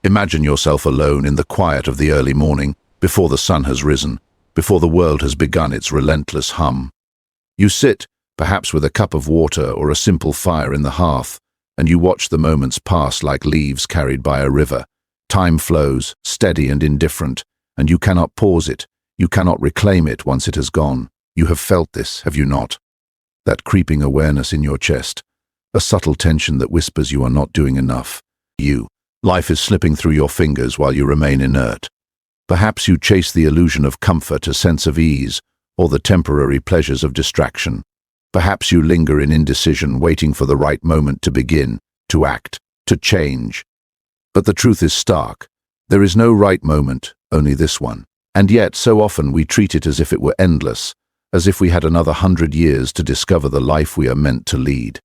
Imagine yourself alone in the quiet of the early morning, before the sun has risen, before the world has begun its relentless hum. You sit, perhaps with a cup of water or a simple fire in the hearth, and you watch the moments pass like leaves carried by a river. Time flows, steady and indifferent, and you cannot pause it, you cannot reclaim it once it has gone. You have felt this, have you not? That creeping awareness in your chest, a subtle tension that whispers you are not doing enough. Life is slipping through your fingers while you remain inert. Perhaps you chase the illusion of comfort, a sense of ease, or the temporary pleasures of distraction. Perhaps you linger in indecision, waiting for the right moment to begin, to act, to change. But the truth is stark. There is no right moment, only this one. And yet, so often we treat it as if it were endless, as if we had another 100 years to discover the life we are meant to lead.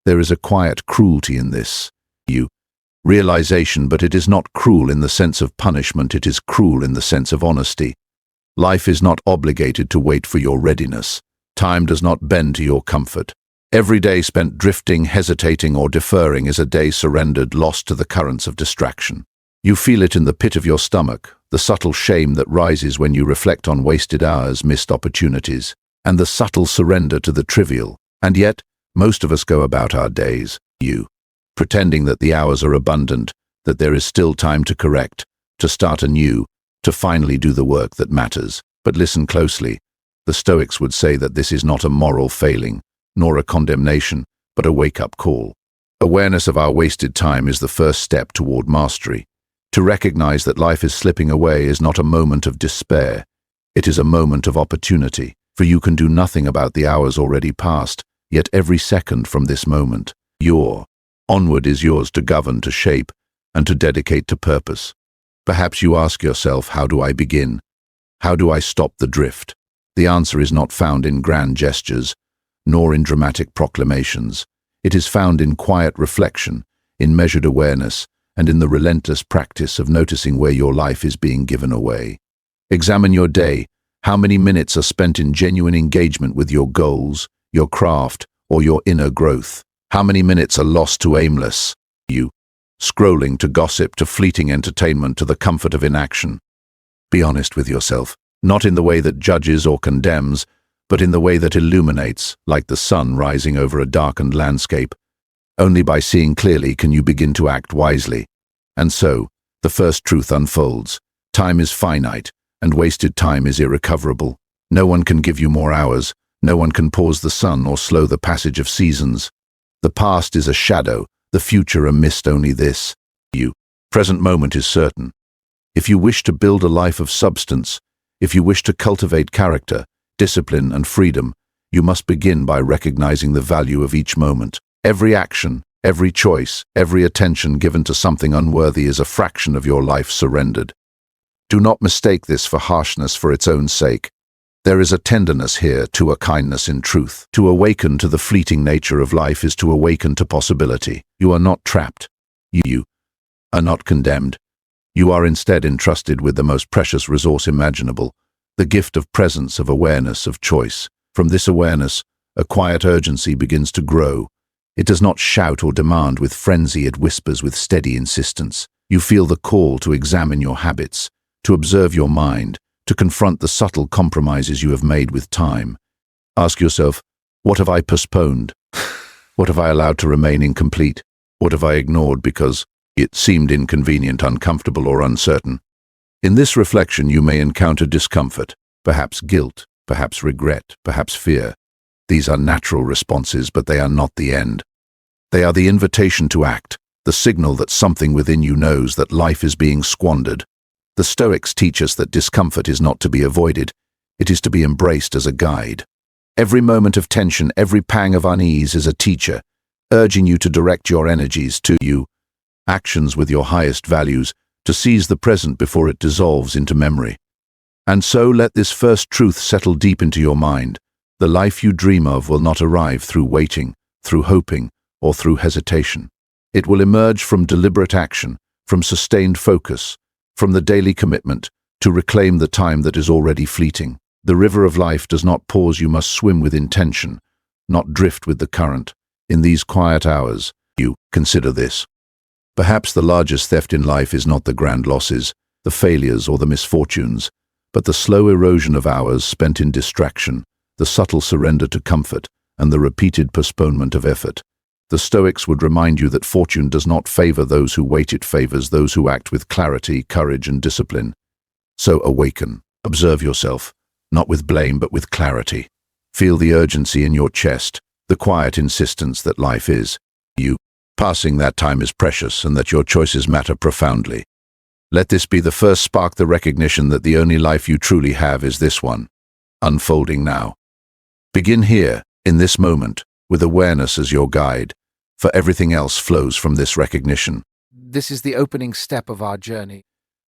There is a quiet cruelty in this. Realization, but it is not cruel in the sense of punishment, it is cruel in the sense of honesty. Life is not obligated to wait for your readiness. Time does not bend to your comfort. Every day spent drifting, hesitating, or deferring is a day surrendered, lost to the currents of distraction. You feel it in the pit of your stomach, the subtle shame that rises when you reflect on wasted hours, missed opportunities, and the subtle surrender to the trivial. And yet, most of us go about our days, pretending that the hours are abundant, that there is still time to correct, to start anew, to finally do the work that matters. But listen closely. The Stoics would say that this is not a moral failing, nor a condemnation, but a wake-up call. Awareness of our wasted time is the first step toward mastery. To recognize that life is slipping away is not a moment of despair. It is a moment of opportunity, for you can do nothing about the hours already past, yet every second from this moment, onward is yours to govern, to shape, and to dedicate to purpose. Perhaps you ask yourself, how do I begin? How do I stop the drift? The answer is not found in grand gestures, nor in dramatic proclamations. It is found in quiet reflection, in measured awareness, and in the relentless practice of noticing where your life is being given away. Examine your day. How many minutes are spent in genuine engagement with your goals, your craft, or your inner growth? How many minutes are lost to aimless, scrolling, to gossip, to fleeting entertainment, to the comfort of inaction? Be honest with yourself, not in the way that judges or condemns, but in the way that illuminates, like the sun rising over a darkened landscape. Only by seeing clearly can you begin to act wisely. And so, the first truth unfolds. Time is finite, and wasted time is irrecoverable. No one can give you more hours, no one can pause the sun or slow the passage of seasons. The past is a shadow, the future a mist, only this. Present moment is certain. If you wish to build a life of substance, if you wish to cultivate character, discipline, and freedom, you must begin by recognizing the value of each moment. Every action, every choice, every attention given to something unworthy is a fraction of your life surrendered. Do not mistake this for harshness for its own sake. There is a tenderness here, to a kindness in truth. To awaken to the fleeting nature of life is to awaken to possibility. You are not trapped. You are not condemned. You are instead entrusted with the most precious resource imaginable, the gift of presence, of awareness, of choice. From this awareness, a quiet urgency begins to grow. It does not shout or demand with frenzy, it whispers with steady insistence. You feel the call to examine your habits, to observe your mind, to confront the subtle compromises you have made with time. Ask yourself, what have I postponed? What have I allowed to remain incomplete? What have I ignored because it seemed inconvenient, uncomfortable, or uncertain? In this reflection you may encounter discomfort, perhaps guilt, perhaps regret, perhaps fear. These are natural responses, but they are not the end. They are the invitation to act, the signal that something within you knows that life is being squandered. The Stoics teach us that discomfort is not to be avoided, it is to be embraced as a guide. Every moment of tension, every pang of unease is a teacher, urging you to direct your energies to actions with your highest values, to seize the present before it dissolves into memory. And so let this first truth settle deep into your mind. The life you dream of will not arrive through waiting, through hoping, or through hesitation. It will emerge from deliberate action, from sustained focus, from the daily commitment to reclaim the time that is already fleeting. The river of life does not pause, you must swim with intention, not drift with the current. In these quiet hours, consider this. Perhaps the largest theft in life is not the grand losses, the failures or the misfortunes, but the slow erosion of hours spent in distraction, the subtle surrender to comfort, and the repeated postponement of effort. The Stoics would remind you that fortune does not favor those who wait, it favors those who act with clarity, courage, and discipline. So awaken, observe yourself, not with blame but with clarity. Feel the urgency in your chest, the quiet insistence that life is you. Passing that time is precious and that your choices matter profoundly. Let this be the first spark, the recognition that the only life you truly have is this one, unfolding now. Begin here, in this moment, with awareness as your guide, for everything else flows from this recognition. This is the opening step of our journey.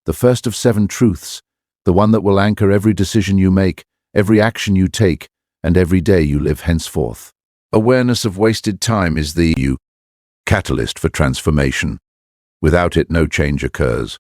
The first of 7 truths, the one that will anchor every decision you make, every action you take, and every day you live henceforth. Awareness of wasted time is the catalyst for transformation. Without it, no change occurs.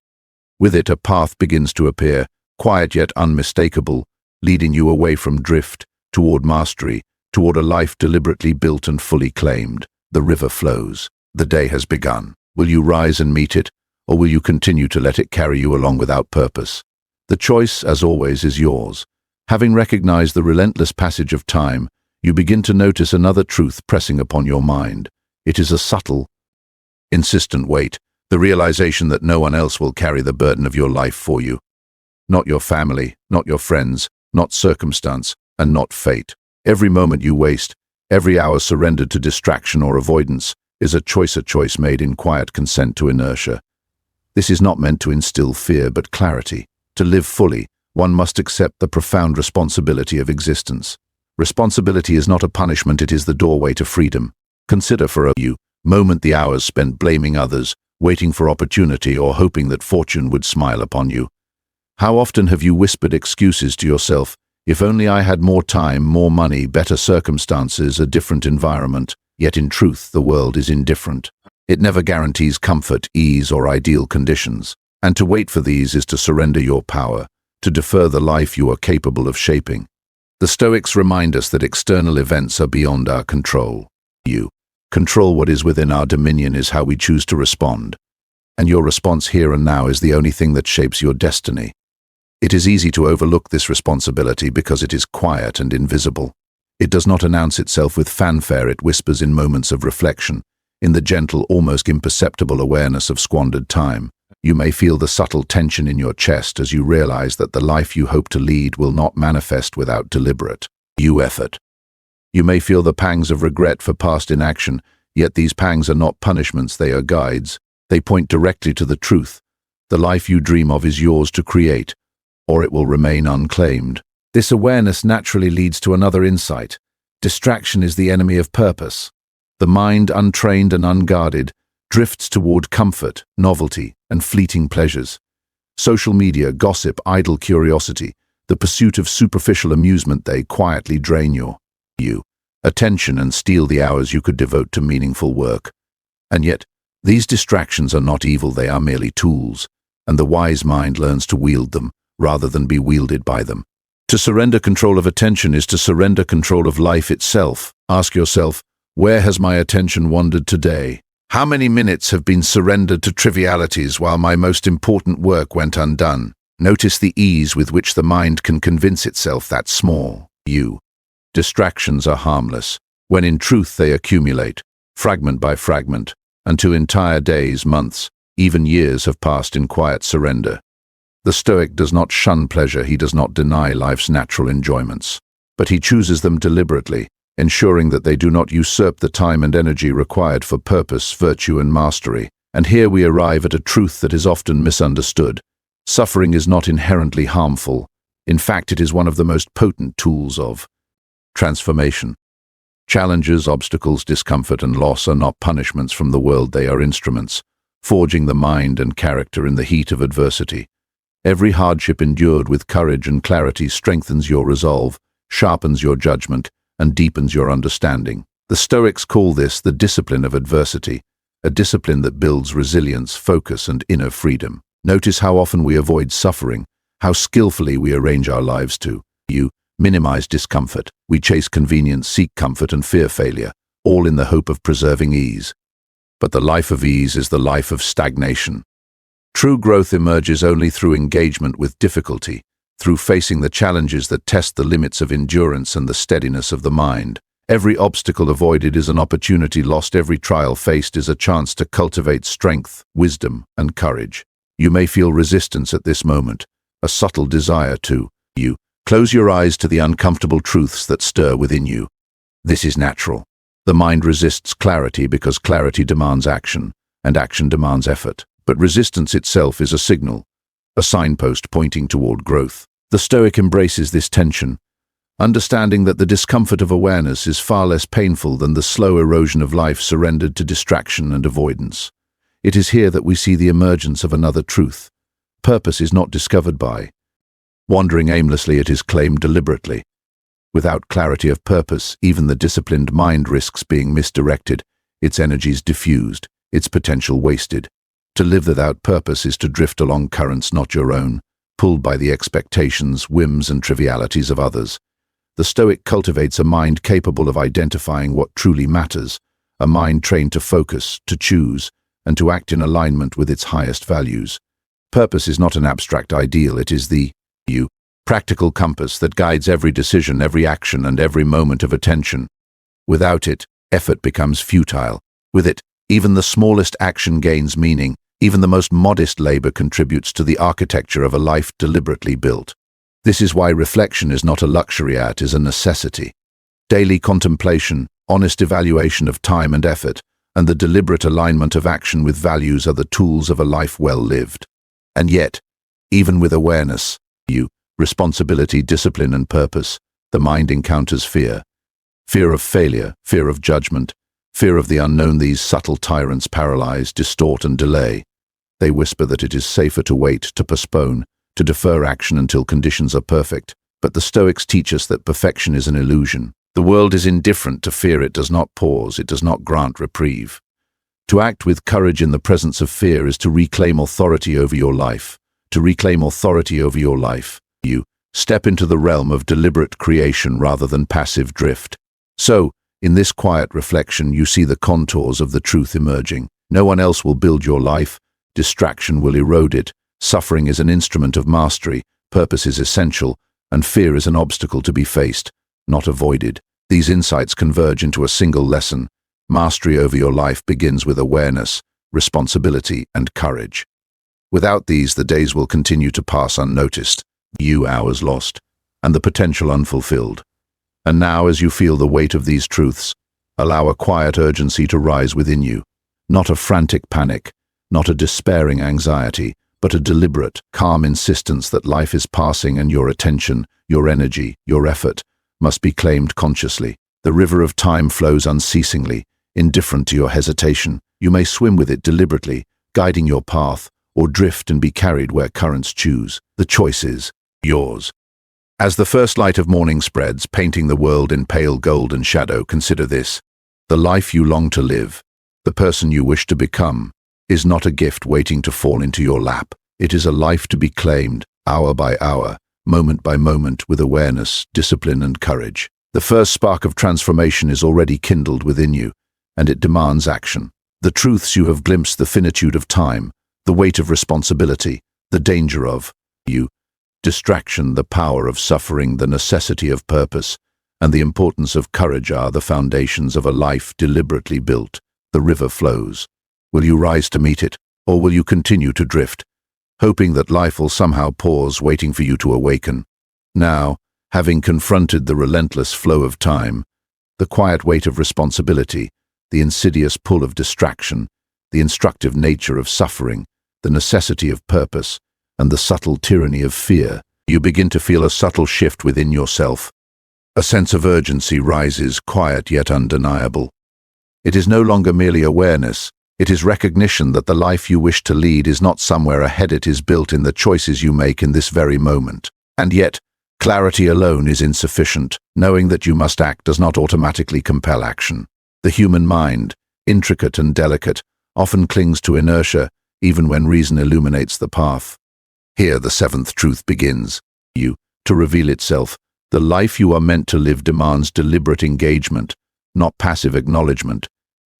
With it, a path begins to appear, quiet yet unmistakable, leading you away from drift, toward mastery, toward a life deliberately built and fully claimed. The river flows. The day has begun. Will you rise and meet it, or will you continue to let it carry you along without purpose? The choice, as always, is yours. Having recognized the relentless passage of time, you begin to notice another truth pressing upon your mind. It is a subtle, insistent weight, the realization that no one else will carry the burden of your life for you. Not your family, not your friends, not circumstance, and not fate. Every moment you waste, every hour surrendered to distraction or avoidance, is a choice made in quiet consent to inertia. This is not meant to instill fear but clarity. To live fully, one must accept the profound responsibility of existence. Responsibility is not a punishment, it is the doorway to freedom. Consider for a moment the hours spent blaming others, waiting for opportunity or hoping that fortune would smile upon you. How often have you whispered excuses to yourself, if only I had more time, more money, better circumstances, a different environment? Yet in truth, the world is indifferent. It never guarantees comfort, ease, or ideal conditions. And to wait for these is to surrender your power, to defer the life you are capable of shaping. The Stoics remind us that external events are beyond our control. You control what is within our dominion is how we choose to respond. And your response here and now is the only thing that shapes your destiny. It is easy to overlook this responsibility because it is quiet and invisible. It does not announce itself with fanfare, it whispers in moments of reflection, in the gentle, almost imperceptible awareness of squandered time. You may feel the subtle tension in your chest as you realize that the life you hope to lead will not manifest without deliberate effort. You may feel the pangs of regret for past inaction, yet these pangs are not punishments, they are guides. They point directly to the truth. The life you dream of is yours to create, or it will remain unclaimed. This awareness naturally leads to another insight. Distraction is the enemy of purpose. The mind, untrained and unguarded, drifts toward comfort, novelty, and fleeting pleasures. Social media, gossip, idle curiosity, the pursuit of superficial amusement, they quietly drain your attention and steal the hours you could devote to meaningful work. And yet, these distractions are not evil, they are merely tools, and the wise mind learns to wield them rather than be wielded by them. To surrender control of attention is to surrender control of life itself. Ask yourself, where has my attention wandered today? How many minutes have been surrendered to trivialities while my most important work went undone? Notice the ease with which the mind can convince itself that small distractions are harmless, when in truth they accumulate, fragment by fragment, until entire days, months, even years have passed in quiet surrender. The Stoic does not shun pleasure, he does not deny life's natural enjoyments, but he chooses them deliberately, ensuring that they do not usurp the time and energy required for purpose, virtue, and mastery. And here we arrive at a truth that is often misunderstood. Suffering is not inherently harmful. In fact, it is one of the most potent tools of transformation. Challenges, obstacles, discomfort, and loss are not punishments from the world, they are instruments, forging the mind and character in the heat of adversity. Every hardship endured with courage and clarity strengthens your resolve, sharpens your judgment, and deepens your understanding. The Stoics call this the discipline of adversity, a discipline that builds resilience, focus, and inner freedom. Notice how often we avoid suffering, how skillfully we arrange our lives to minimize discomfort. We chase convenience, seek comfort, and fear failure, all in the hope of preserving ease. but the life of ease is the life of stagnation. True growth emerges only through engagement with difficulty, through facing the challenges that test the limits of endurance and the steadiness of the mind. Every obstacle avoided is an opportunity lost. Every trial faced is a chance to cultivate strength, wisdom, and courage. You may feel resistance at this moment, a subtle desire to close your eyes to the uncomfortable truths that stir within you. This is natural. The mind resists clarity because clarity demands action, and action demands effort. But resistance itself is a signal, a signpost pointing toward growth. The Stoic embraces this tension, understanding that the discomfort of awareness is far less painful than the slow erosion of life surrendered to distraction and avoidance. It is here that we see the emergence of another truth. Purpose is not discovered by wandering aimlessly, it is claimed deliberately. Without clarity of purpose, even the disciplined mind risks being misdirected, its energies diffused, its potential wasted. To live without purpose is to drift along currents not your own, pulled by the expectations, whims, and trivialities of others. The Stoic cultivates a mind capable of identifying what truly matters, a mind trained to focus, to choose, and to act in alignment with its highest values. Purpose is not an abstract ideal, it is the practical compass that guides every decision, every action, and every moment of attention. Without it, effort becomes futile. With it, even the smallest action gains meaning. Even the most modest labor contributes to the architecture of a life deliberately built. This is why reflection is not a luxury, it is a necessity. Daily contemplation, honest evaluation of time and effort, and the deliberate alignment of action with values are the tools of a life well lived. And yet, even with awareness, responsibility, discipline, and purpose, the mind encounters fear. Fear of failure, fear of judgment, fear of the unknown. These subtle tyrants paralyze, distort, and delay. They whisper that it is safer to wait, to postpone, to defer action until conditions are perfect. But the Stoics teach us that perfection is an illusion. The world is indifferent to fear. It does not pause. It does not grant reprieve. To act with courage in the presence of fear is to reclaim authority over your life. To reclaim authority over your life, you step into the realm of deliberate creation rather than passive drift. So, in this quiet reflection, you see the contours of the truth emerging. No one else will build your life. Distraction will erode it. Suffering is an instrument of mastery. Purpose is essential, and fear is an obstacle to be faced, not avoided. These insights converge into a single lesson. Mastery over your life begins with awareness, responsibility, and courage. Without these, the days will continue to pass unnoticed, hours lost, and the potential unfulfilled. And now, as you feel the weight of these truths, allow a quiet urgency to rise within you. Not a frantic panic, not a despairing anxiety, but a deliberate, calm insistence that life is passing and your attention, your energy, your effort must be claimed consciously. The river of time flows unceasingly, indifferent to your hesitation. You may swim with it deliberately, guiding your path, or drift and be carried where currents choose. The choice is yours. As the first light of morning spreads, painting the world in pale golden shadow, consider this. The life you long to live, the person you wish to become, is not a gift waiting to fall into your lap. It is a life to be claimed, hour by hour, moment by moment, with awareness, discipline, and courage. The first spark of transformation is already kindled within you, and it demands action. The truths you have glimpsed, the finitude of time, the weight of responsibility, the danger of distraction, the power of suffering, the necessity of purpose, and the importance of courage are the foundations of a life deliberately built. The river flows. Will you rise to meet it, or will you continue to drift, hoping that life will somehow pause, waiting for you to awaken? Now, having confronted the relentless flow of time, the quiet weight of responsibility, the insidious pull of distraction, the instructive nature of suffering, the necessity of purpose, and the subtle tyranny of fear, you begin to feel a subtle shift within yourself. A sense of urgency rises, quiet yet undeniable. It is no longer merely awareness. It is recognition that the life you wish to lead is not somewhere ahead. It is built in the choices you make in this very moment. And yet, clarity alone is insufficient. Knowing that you must act does not automatically compel action. The human mind, intricate and delicate, often clings to inertia, even when reason illuminates the path. Here the seventh truth begins. To reveal itself. The life you are meant to live demands deliberate engagement, not passive acknowledgement.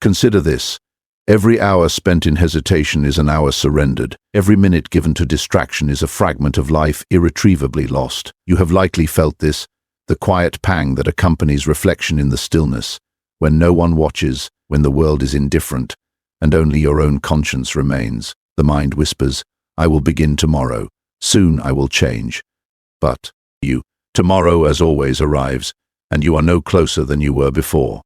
Consider this. Every hour spent in hesitation is an hour surrendered. Every minute given to distraction is a fragment of life irretrievably lost. You have likely felt this, the quiet pang that accompanies reflection in the stillness, when no one watches, when the world is indifferent, and only your own conscience remains. The mind whispers, "I will begin tomorrow. Soon I will change." But tomorrow as always arrives, and you are no closer than you were before.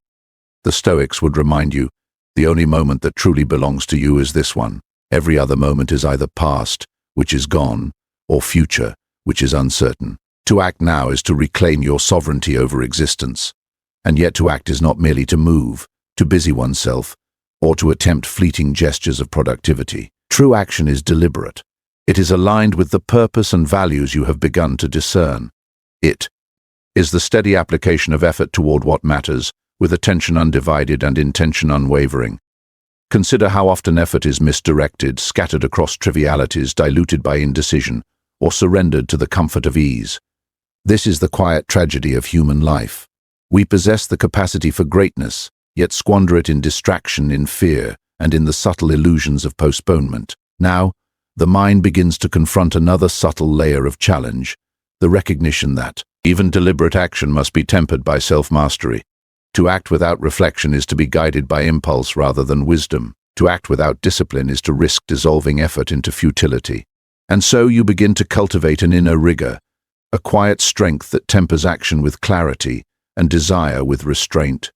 The Stoics would remind you, the only moment that truly belongs to you is this one. Every other moment is either past, which is gone, or future, which is uncertain. To act now is to reclaim your sovereignty over existence. And yet to act is not merely to move, to busy oneself, or to attempt fleeting gestures of productivity. True action is deliberate. It is aligned with the purpose and values you have begun to discern. It is the steady application of effort toward what matters, with attention undivided and intention unwavering. Consider how often effort is misdirected, scattered across trivialities, diluted by indecision, or surrendered to the comfort of ease. This is the quiet tragedy of human life. We possess the capacity for greatness, yet squander it in distraction, in fear, and in the subtle illusions of postponement. Now, the mind begins to confront another subtle layer of challenge, the recognition that even deliberate action must be tempered by self-mastery. To act without reflection is to be guided by impulse rather than wisdom. To act without discipline is to risk dissolving effort into futility. And so you begin to cultivate an inner rigor, a quiet strength that tempers action with clarity and desire with restraint.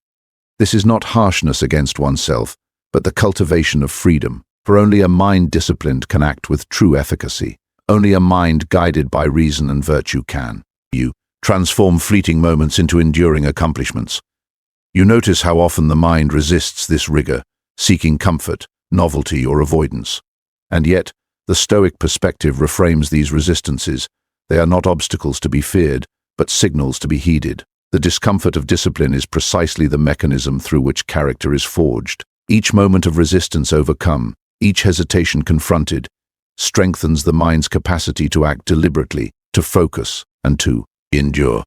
This is not harshness against oneself, but the cultivation of freedom. For only a mind disciplined can act with true efficacy. Only a mind guided by reason and virtue can. You transform fleeting moments into enduring accomplishments. You notice how often the mind resists this rigor, seeking comfort, novelty, or avoidance. And yet, the Stoic perspective reframes these resistances. They are not obstacles to be feared, but signals to be heeded. The discomfort of discipline is precisely the mechanism through which character is forged. Each moment of resistance overcome, each hesitation confronted, strengthens the mind's capacity to act deliberately, to focus, and to endure.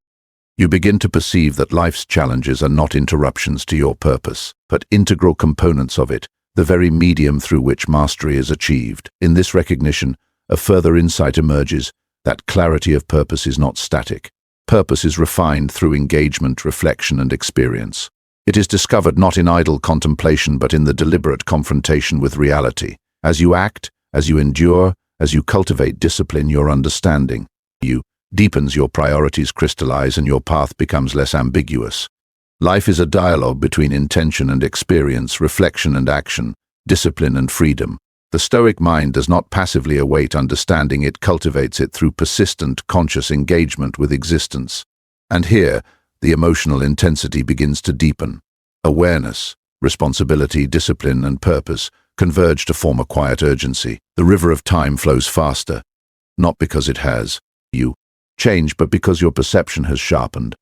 You begin to perceive that life's challenges are not interruptions to your purpose, but integral components of it, the very medium through which mastery is achieved. In this recognition, a further insight emerges that clarity of purpose is not static. Purpose is refined through engagement, reflection, and experience. It is discovered not in idle contemplation but in the deliberate confrontation with reality. As you act, as you endure, as you cultivate discipline, your understanding deepens, your priorities crystallize, and your path becomes less ambiguous. Life is a dialogue between intention and experience, reflection and action, discipline and freedom. The Stoic mind does not passively await understanding, it cultivates it through persistent, conscious engagement with existence. And here, the emotional intensity begins to deepen. Awareness, responsibility, discipline, and purpose converge to form a quiet urgency. The river of time flows faster, not because it has changed, but because your perception has sharpened.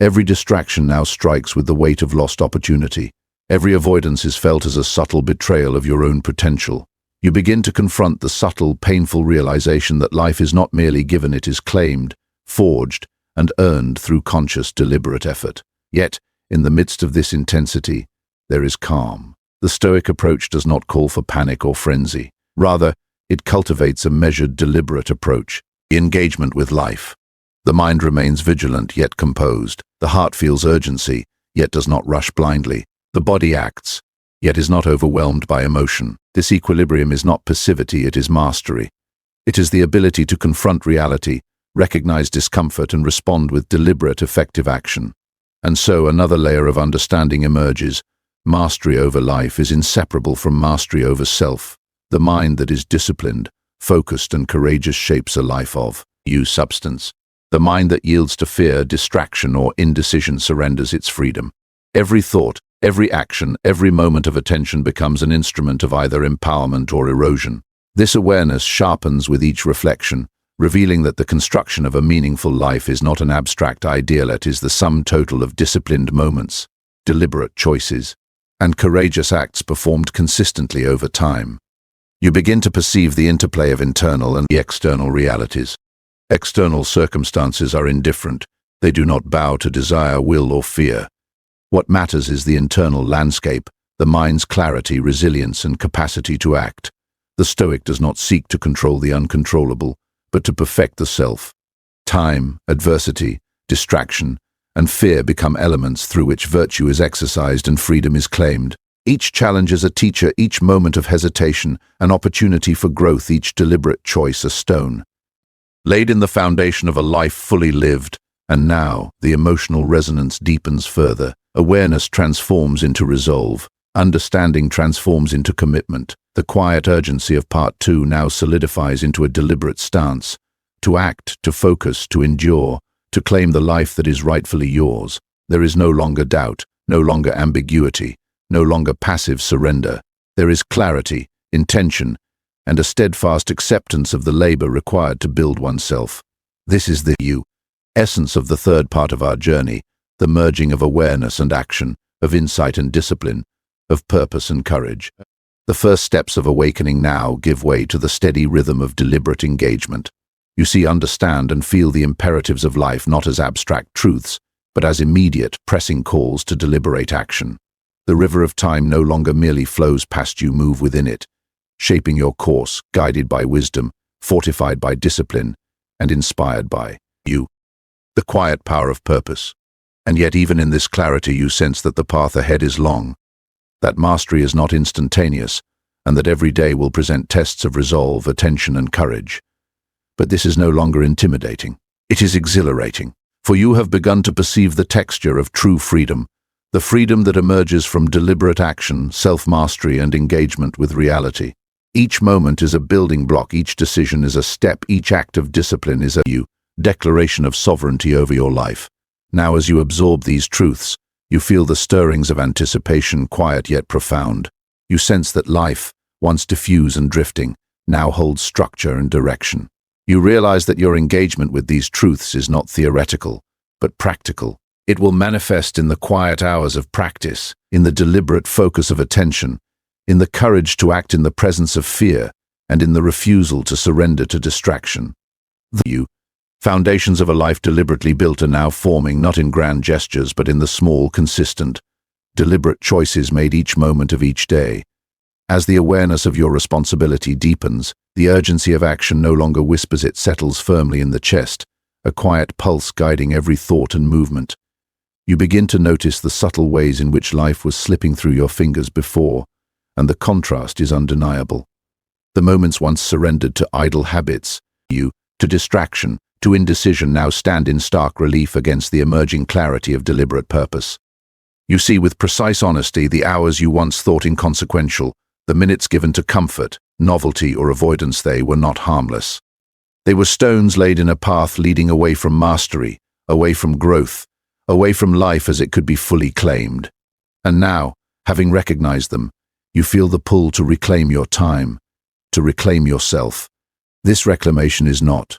Every distraction now strikes with the weight of lost opportunity. Every avoidance is felt as a subtle betrayal of your own potential. You begin to confront the subtle, painful realization that life is not merely given, it is claimed, forged, and earned through conscious, deliberate effort. Yet, in the midst of this intensity, there is calm. The Stoic approach does not call for panic or frenzy. Rather, it cultivates a measured, deliberate approach, engagement with life. The mind remains vigilant, yet composed. The heart feels urgency, yet does not rush blindly. The body acts, yet is not overwhelmed by emotion. This equilibrium is not passivity, it is mastery. It is the ability to confront reality, recognize discomfort, and respond with deliberate, effective action. And so another layer of understanding emerges. Mastery over life is inseparable from mastery over self. The mind that is disciplined, focused, and courageous shapes a life of substance. The mind that yields to fear, distraction, or indecision surrenders its freedom. Every thought, every action, every moment of attention becomes an instrument of either empowerment or erosion. This awareness sharpens with each reflection, revealing that the construction of a meaningful life is not an abstract ideal, it is the sum total of disciplined moments, deliberate choices, and courageous acts performed consistently over time. You begin to perceive the interplay of internal and external realities. External circumstances are indifferent. They do not bow to desire, will, or fear. What matters is the internal landscape, the mind's clarity, resilience, and capacity to act. The Stoic does not seek to control the uncontrollable, but to perfect the self. Time, adversity, distraction, and fear become elements through which virtue is exercised and freedom is claimed. Each challenge is a teacher, each moment of hesitation, an opportunity for growth, each deliberate choice a stone laid in the foundation of a life fully lived. And now, the emotional resonance deepens further. Awareness transforms into resolve. Understanding transforms into commitment. The quiet urgency of Part 2 now solidifies into a deliberate stance. To act, to focus, to endure, to claim the life that is rightfully yours. There is no longer doubt, no longer ambiguity, no longer passive surrender. There is clarity, intention, and a steadfast acceptance of the labor required to build oneself. This is the essence of the third part of our journey, the merging of awareness and action, of insight and discipline, of purpose and courage. The first steps of awakening now give way to the steady rhythm of deliberate engagement. You see, understand, and feel the imperatives of life not as abstract truths, but as immediate, pressing calls to deliberate action. The river of time no longer merely flows past you, move within it, shaping your course, guided by wisdom, fortified by discipline, and inspired by you. The quiet power of purpose. And yet even in this clarity you sense that the path ahead is long, that mastery is not instantaneous, and that every day will present tests of resolve, attention, and courage. But this is no longer intimidating. It is exhilarating, for you have begun to perceive the texture of true freedom, the freedom that emerges from deliberate action, self-mastery, and engagement with reality. Each moment is a building block, each decision is a step, each act of discipline is a declaration of sovereignty over your life. Now, as you absorb these truths, you feel the stirrings of anticipation, quiet yet profound. You sense that life, once diffuse and drifting, now holds structure and direction. You realize that your engagement with these truths is not theoretical, but practical. It will manifest in the quiet hours of practice, in the deliberate focus of attention, in the courage to act in the presence of fear, and in the refusal to surrender to distraction. The foundations of a life deliberately built are now forming, not in grand gestures, but in the small, consistent, deliberate choices made each moment of each day. As the awareness of your responsibility deepens, the urgency of action no longer whispers, it settles firmly in the chest, a quiet pulse guiding every thought and movement. You begin to notice the subtle ways in which life was slipping through your fingers before, and the contrast is undeniable. The moments once surrendered to idle habits, to distraction, to indecision, now stand in stark relief against the emerging clarity of deliberate purpose. You see with precise honesty the hours you once thought inconsequential, the minutes given to comfort, novelty, or avoidance. They were not harmless. They were stones laid in a path leading away from mastery, away from growth, away from life as it could be fully claimed. And now, having recognized them, you feel the pull to reclaim your time, to reclaim yourself. This reclamation is not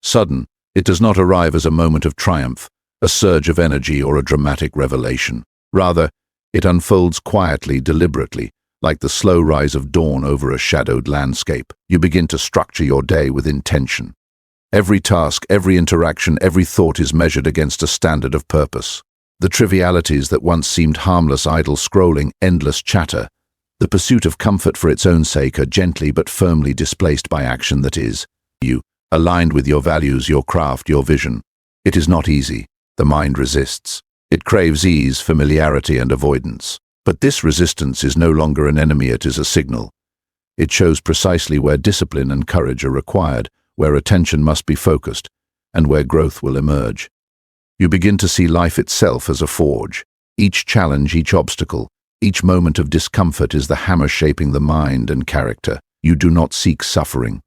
sudden. It does not arrive as a moment of triumph, a surge of energy, or a dramatic revelation. Rather, it unfolds quietly, deliberately, like the slow rise of dawn over a shadowed landscape. You begin to structure your day with intention. Every task, every interaction, every thought is measured against a standard of purpose. The trivialities that once seemed harmless, idle scrolling, endless chatter, the pursuit of comfort for its own sake, are gently but firmly displaced by action that is, aligned with your values, your craft, your vision. It is not easy. The mind resists. It craves ease, familiarity, and avoidance. But this resistance is no longer an enemy, it is a signal. It shows precisely where discipline and courage are required, where attention must be focused, and where growth will emerge. You begin to see life itself as a forge. Each challenge, each obstacle, each moment of discomfort is the hammer shaping the mind and character. You do not seek suffering,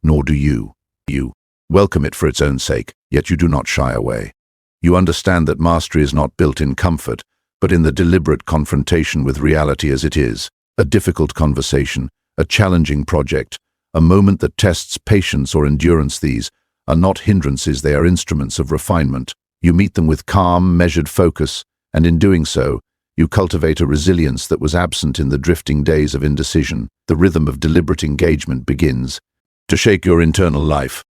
nor do you. You welcome it for its own sake, yet you do not shy away. You understand that mastery is not built in comfort, but in the deliberate confrontation with reality as it is. A difficult conversation, a challenging project, a moment that tests patience or endurance. These are not hindrances, they are instruments of refinement. You meet them with calm, measured focus, and in doing so, you cultivate a resilience that was absent in the drifting days of indecision. The rhythm of deliberate engagement begins to shake your internal life.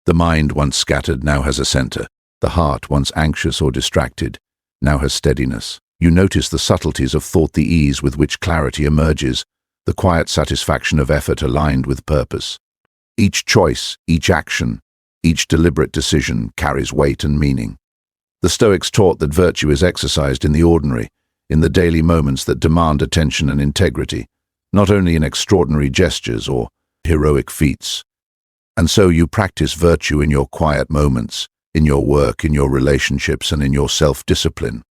The mind, once scattered, now has a center. The heart, once anxious or distracted, now has steadiness. You notice the subtleties of thought, the ease with which clarity emerges, the quiet satisfaction of effort aligned with purpose. Each choice, each action, each deliberate decision carries weight and meaning. The Stoics taught that virtue is exercised in the ordinary, in the daily moments that demand attention and integrity, not only in extraordinary gestures or heroic feats. And so you practice virtue in your quiet moments, in your work, in your relationships, and in your self-discipline.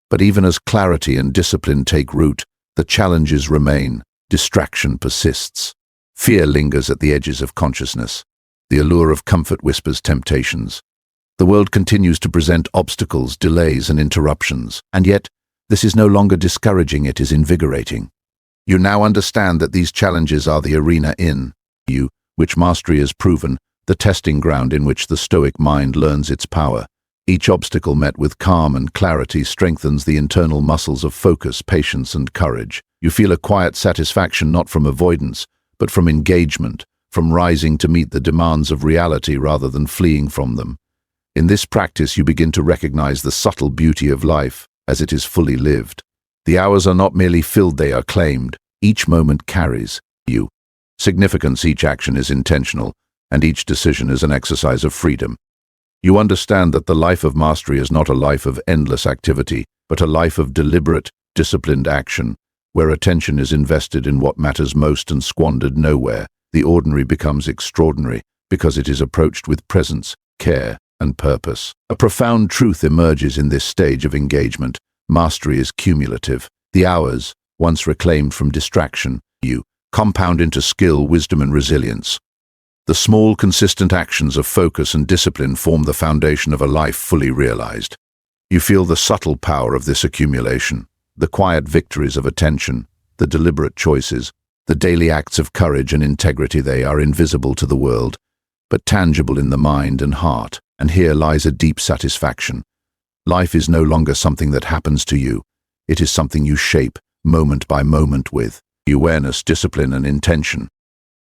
But even as clarity and discipline take root, the challenges remain. Distraction persists. Fear lingers at the edges of consciousness. The allure of comfort whispers temptations. The world continues to present obstacles, delays, and interruptions, and yet this is no longer discouraging, it is invigorating. You now understand that these challenges are the arena in you, which mastery has proven, the testing ground in which the Stoic mind learns its power. Each obstacle met with calm and clarity strengthens the internal muscles of focus, patience, and courage. You feel a quiet satisfaction not from avoidance, but from engagement, from rising to meet the demands of reality rather than fleeing from them. In this practice, you begin to recognize the subtle beauty of life as it is fully lived. The hours are not merely filled, they are claimed. Each moment carries you. Significance, each action is intentional, and each decision is an exercise of freedom. You understand that the life of mastery is not a life of endless activity, but a life of deliberate, disciplined action, where attention is invested in what matters most and squandered nowhere. The ordinary becomes extraordinary because it is approached with presence, care, and purpose. A profound truth emerges in this stage of engagement. Mastery is cumulative. The hours, once reclaimed from distraction, you compound into skill, wisdom, and resilience. The small, consistent actions of focus and discipline form the foundation of a life fully realized. You feel the subtle power of this accumulation, the quiet victories of attention, the deliberate choices, the daily acts of courage and integrity. They are invisible to the world, but tangible in the mind and heart. And here lies a deep satisfaction. Life is no longer something that happens to you. It is something you shape, moment by moment, with awareness, discipline, and intention.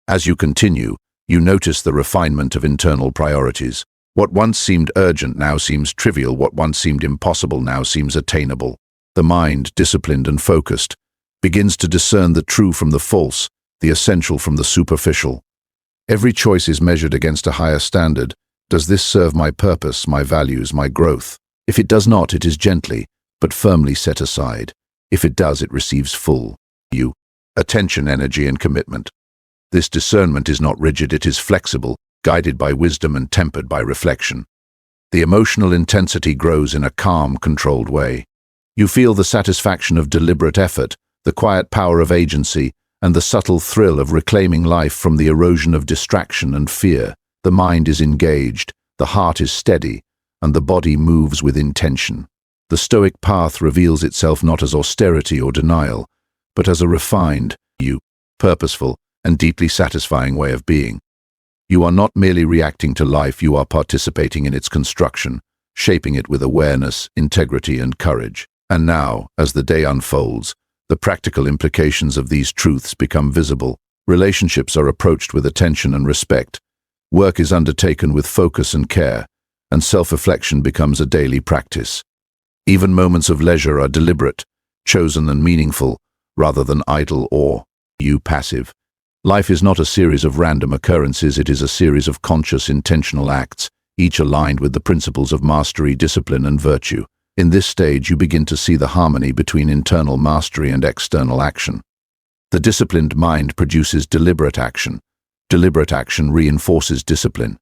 As you continue, you notice the refinement of internal priorities. What once seemed urgent now seems trivial. What once seemed impossible now seems attainable. The mind, disciplined and focused, begins to discern the true from the false, the essential from the superficial. Every choice is measured against a higher standard. Does this serve my purpose, my values, my growth? If it does not, it is gently, but firmly set aside. If it does, it receives full attention, energy, and commitment. This discernment is not rigid, it is flexible, guided by wisdom and tempered by reflection. The emotional intensity grows in a calm, controlled way. You feel the satisfaction of deliberate effort, the quiet power of agency, and the subtle thrill of reclaiming life from the erosion of distraction and fear. The mind is engaged, the heart is steady, and the body moves with intention. The Stoic path reveals itself not as austerity or denial, but as a refined, purposeful, and deeply satisfying way of being. You are not merely reacting to life, you are participating in its construction, shaping it with awareness, integrity, and courage. And now, as the day unfolds, the practical implications of these truths become visible. Relationships are approached with attention and respect. Work is undertaken with focus and care, and self-reflection becomes a daily practice. Even moments of leisure are deliberate, chosen and meaningful, rather than idle or passive. Life is not a series of random occurrences, it is a series of conscious, intentional acts, each aligned with the principles of mastery, discipline, and virtue. In this stage, you begin to see the harmony between internal mastery and external action. The disciplined mind produces deliberate action. Deliberate action reinforces discipline.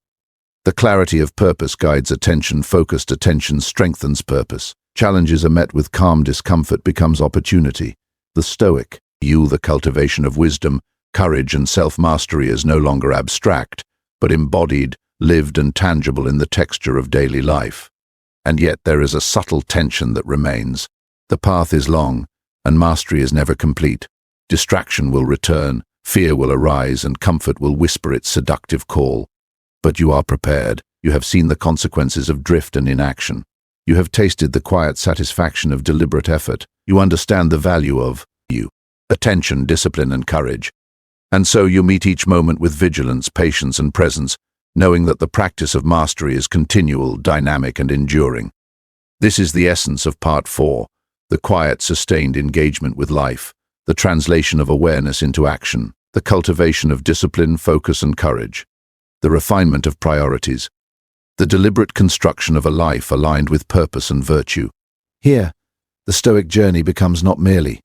The clarity of purpose guides attention. Focused attention strengthens purpose. Challenges are met with calm. Discomfort becomes opportunity. The Stoic, the cultivation of wisdom, courage, and self-mastery is no longer abstract, but embodied, lived, and tangible in the texture of daily life. And yet there is a subtle tension that remains. The path is long, and mastery is never complete. Distraction will return, fear will arise, and comfort will whisper its seductive call. But you are prepared. You have seen the consequences of drift and inaction. You have tasted the quiet satisfaction of deliberate effort. You understand the value of attention, discipline, and courage. And so you meet each moment with vigilance, patience, and presence, knowing that the practice of mastery is continual, dynamic, and enduring. This is the essence of Part 4, the quiet, sustained engagement with life, the translation of awareness into action, the cultivation of discipline, focus, and courage, the refinement of priorities, the deliberate construction of a life aligned with purpose and virtue. Here, the Stoic journey becomes not merely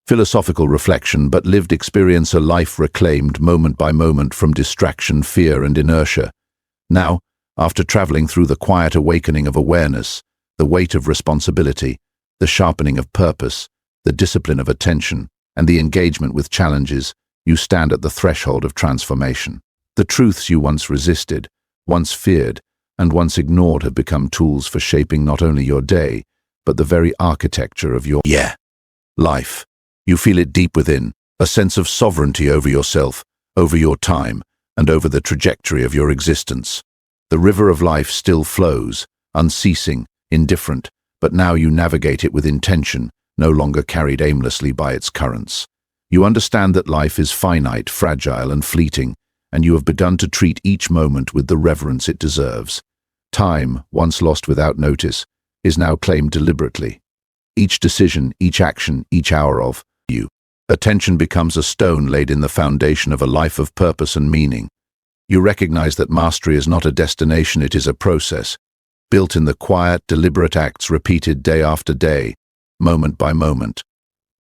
philosophical reflection, but lived experience, a life reclaimed moment by moment from distraction, fear, and inertia. Now, after traveling through the quiet awakening of awareness, the weight of responsibility, the sharpening of purpose, the discipline of attention, and the engagement with challenges, you stand at the threshold of transformation. The truths you once resisted, once feared, and once ignored have become tools for shaping not only your day, but the very architecture of your life. You feel it deep within, a sense of sovereignty over yourself, over your time, and over the trajectory of your existence. The river of life still flows, unceasing, indifferent, but now you navigate it with intention, no longer carried aimlessly by its currents. You understand that life is finite, fragile, and fleeting, and you have begun to treat each moment with the reverence it deserves. Time, once lost without notice, is now claimed deliberately. Each decision, each action, each hour of attention becomes a stone laid in the foundation of a life of purpose and meaning. You recognize that mastery is not a destination, it is a process, built in the quiet, deliberate acts repeated day after day, moment by moment.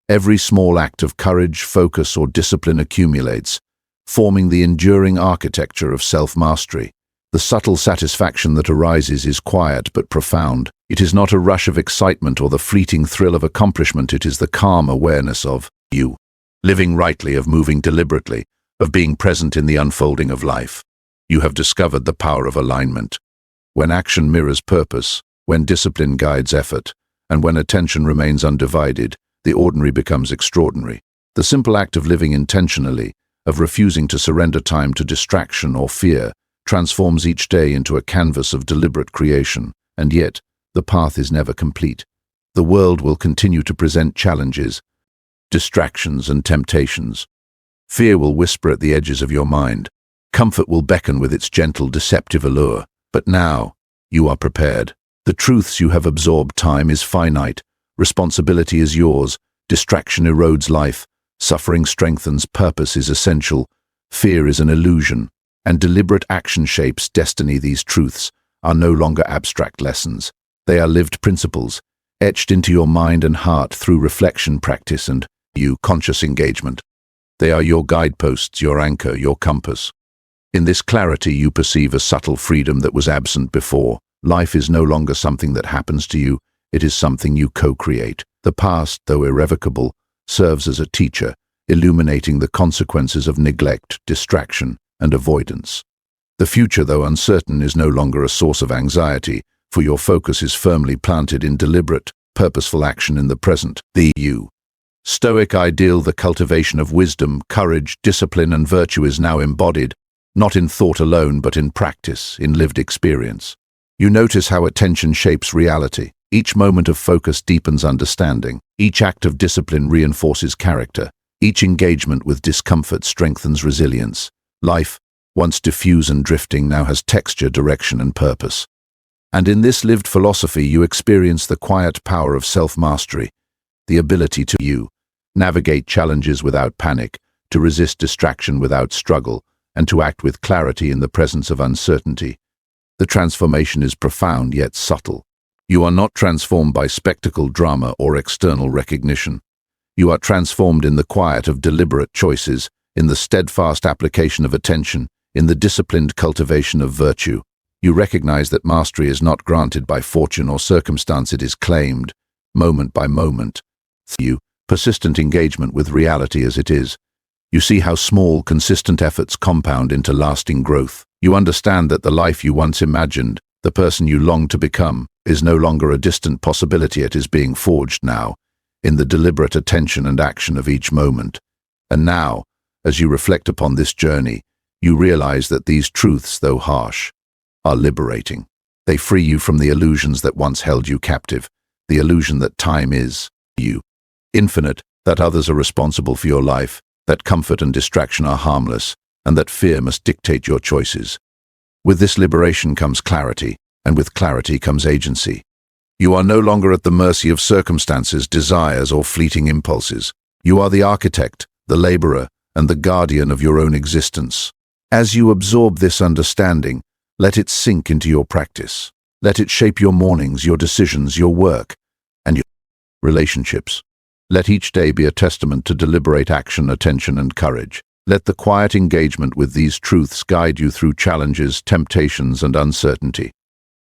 Every small act of courage, focus, or discipline accumulates, forming the enduring architecture of self-mastery. The subtle satisfaction that arises is quiet but profound. It is not a rush of excitement or the fleeting thrill of accomplishment, it is the calm awareness of living rightly, of moving deliberately, of being present in the unfolding of life. You have discovered the power of alignment. When action mirrors purpose, when discipline guides effort, and when attention remains undivided, the ordinary becomes extraordinary. The simple act of living intentionally, of refusing to surrender time to distraction or fear, transforms each day into a canvas of deliberate creation, and yet, the path is never complete. The world will continue to present challenges, distractions, and temptations. Fear will whisper at the edges of your mind. Comfort will beckon with its gentle, deceptive allure. But now, you are prepared. The truths you have absorbed: time is finite, responsibility is yours, distraction erodes life, suffering strengthens, purpose is essential, fear is an illusion, and deliberate action shapes destiny. These truths are no longer abstract lessons. They are lived principles, etched into your mind and heart through reflection, practice, and conscious engagement. They are your guideposts, your anchor, your compass. In this clarity you perceive a subtle freedom that was absent before. Life is no longer something that happens to you, it is something you co-create. The past, though irrevocable, serves as a teacher, illuminating the consequences of neglect, distraction, and avoidance. The future, though uncertain, is no longer a source of anxiety, for your focus is firmly planted in deliberate, purposeful action in the present. The Stoic ideal, the cultivation of wisdom, courage, discipline, and virtue, is now embodied, not in thought alone, but in practice, in lived experience. You notice how attention shapes reality. Each moment of focus deepens understanding. Each act of discipline reinforces character. Each engagement with discomfort strengthens resilience. Life, once diffuse and drifting, now has texture, direction, and purpose. And in this lived philosophy you experience the quiet power of self-mastery, the ability to navigate challenges without panic, to resist distraction without struggle, and to act with clarity in the presence of uncertainty. The transformation is profound yet subtle. You are not transformed by spectacle, drama, or external recognition. You are transformed in the quiet of deliberate choices, in the steadfast application of attention, in the disciplined cultivation of virtue. You recognize that mastery is not granted by fortune or circumstance, it is claimed, moment by moment. Persistent engagement with reality as it is. You see how small, consistent efforts compound into lasting growth. You understand that the life you once imagined, the person you longed to become, is no longer a distant possibility. It is being forged now, in the deliberate attention and action of each moment. And now, as you reflect upon this journey, you realize that these truths, though harsh, are liberating. They free you from the illusions that once held you captive, the illusion that time is infinite, that others are responsible for your life, that comfort and distraction are harmless, and that fear must dictate your choices. With this liberation comes clarity, and with clarity comes agency. You are no longer at the mercy of circumstances, desires, or fleeting impulses. You are the architect, the laborer, and the guardian of your own existence. As you absorb this understanding, let it sink into your practice. Let it shape your mornings, your decisions, your work, and your relationships. Let each day be a testament to deliberate action, attention, and courage. Let the quiet engagement with these truths guide you through challenges, temptations, and uncertainty.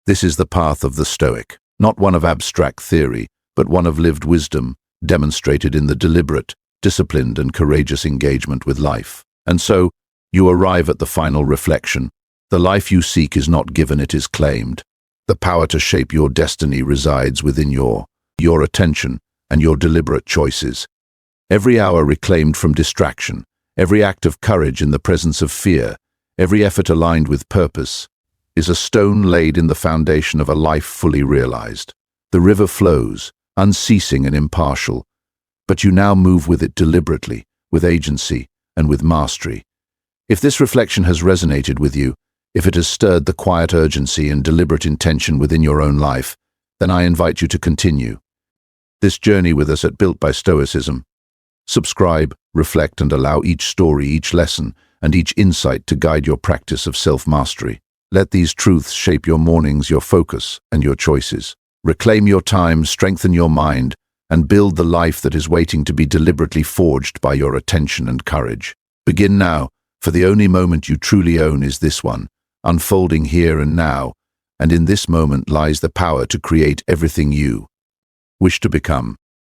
This is the path of the Stoic, not one of abstract theory, but one of lived wisdom, demonstrated in the deliberate, disciplined, and courageous engagement with life. And so, you arrive at the final reflection. The life you seek is not given, it is claimed. The power to shape your destiny resides within your attention and your deliberate choices. Every hour reclaimed from distraction, every act of courage in the presence of fear, every effort aligned with purpose, is a stone laid in the foundation of a life fully realized. The river flows, unceasing and impartial, but you now move with it deliberately, with agency, and with mastery. If this reflection has resonated with you, if it has stirred the quiet urgency and deliberate intention within your own life, then I invite you to continue this journey with us at Built by Stoicism. Subscribe, reflect, and allow each story, each lesson, and each insight to guide your practice of self-mastery. Let these truths shape your mornings, your focus, and your choices. Reclaim your time, strengthen your mind, and build the life that is waiting to be deliberately forged by your attention and courage. Begin now, for the only moment you truly own is this one, unfolding here and now, and in this moment lies the power to create everything you wish to become.